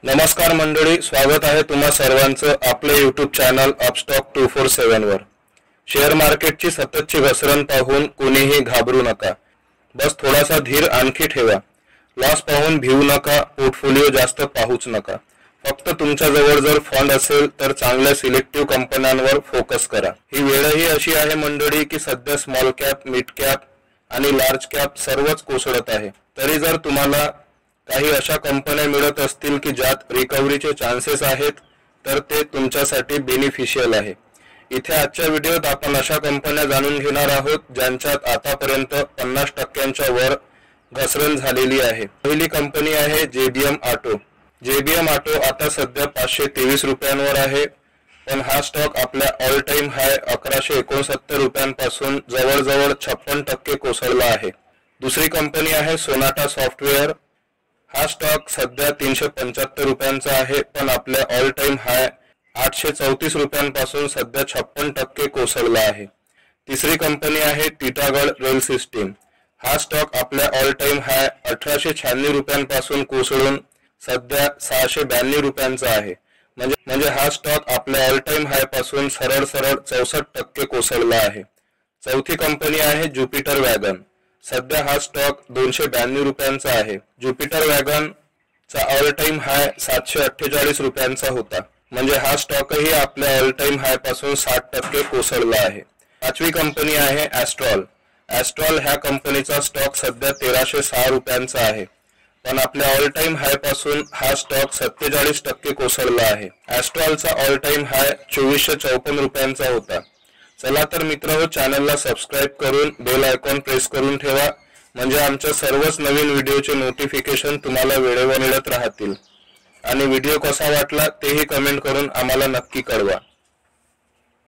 नमस्कार मंडळी, स्वागत आहे तुम्हा सर्वांचं आपले यूट्यूब चॅनल अपस्टॉक 247 वर। शेअर मार्केटची सततची घसरण पाहून कोणीही घाबरू नका। बस थोडासा धीर आणखी ठेवा। लॉस पाहून भिवू नका, पोर्टफोलिओ जास्त पाहूच नका। फक्त तुमच्या जवळ जर फंड असेल तर चांगल्या सिलेक्टिव्ह कंपन्यांवर फोकस करा। ही वेळही अशी आहे मंडळी की सध्या स्मॉल कॅप, मिड कॅप आणि लार्ज कॅप सर्वच कोसळत आहे। तरी जर तुम्हाला काही अशा कंपन्या मिळत असतील की ज्यात रिकव्हरीचे चान्सेस आहेत तर ते तुमच्यासाठी बेनिफिशियल आहे। इथे आजच्या व्हिडिओत आपण अशा कंपन्या जाणून घेणार आहोत ज्यांच्यात आतापर्यंत 50% वर घसरण झालेली आहे। पहिली कंपनी आहे जेबीएम ऑटो। जेबीएम ऑटो आता सध्या 523 रुपयांवर आहे, पण हा स्टॉक आपल्या ऑल टाइम हाय 1169 रुपयांपासून जवळजवळ 56% कोसळला आहे। दुसरी कंपनी आहे सोनाटा सॉफ्टवेअर। हा स्टॉक सध्या 375 रुपयांचा आहे, पण आपल्या ऑल टाइम हाय 834 रुपयांपासून सध्या 56% कोसळला आहे। तिसरी कंपनी आहे टिटागढ रेल सिस्टीम। हा स्टॉक आपल्या ऑल टाइम हाय 1896 रुपयांपासून कोसळून सध्या 692 रुपयांचा आहे। म्हणजे हा स्टॉक आपल्या ऑल टाइम हाय पासून सरळ 64% कोसळला आहे। चौथी कंपनी आहे ज्युपिटर वॅगन। सध्या हा स्टॉक 292 रुपयांचा आहे। ज्युपिटर वॅगन चा ऑल टाइम हाय 748 रुपयांचा होता, म्हणजे हा स्टॉकही आपल्या ऑल टाइम हाय पासून 60% कोसळला आहे। पाचवी कंपनी आहे ॲस्ट्रॉल। ॲस्ट्रॉल ह्या कंपनीचा स्टॉक सध्या 1306 रुपयांचा आहे, पण आपल्या ऑल टाइम हाय पासून हा स्टॉक 47% कोसळला आहे। ॲस्ट्रॉलचा ऑल टाइम हाय 2454 रुपयांचा होता। चला तर मित्रांनो, चॅनलला सबस्क्राइब करून बेल आयकॉन प्रेस करून ठेवा, म्हणजे आमच्या सर्वच नवीन व्हिडिओचे नोटिफिकेशन तुम्हाला वेळेवर मिळत राहतील। आणि व्हिडिओ कसा वाटला तेही कमेंट करून आम्हाला नक्की कळवा।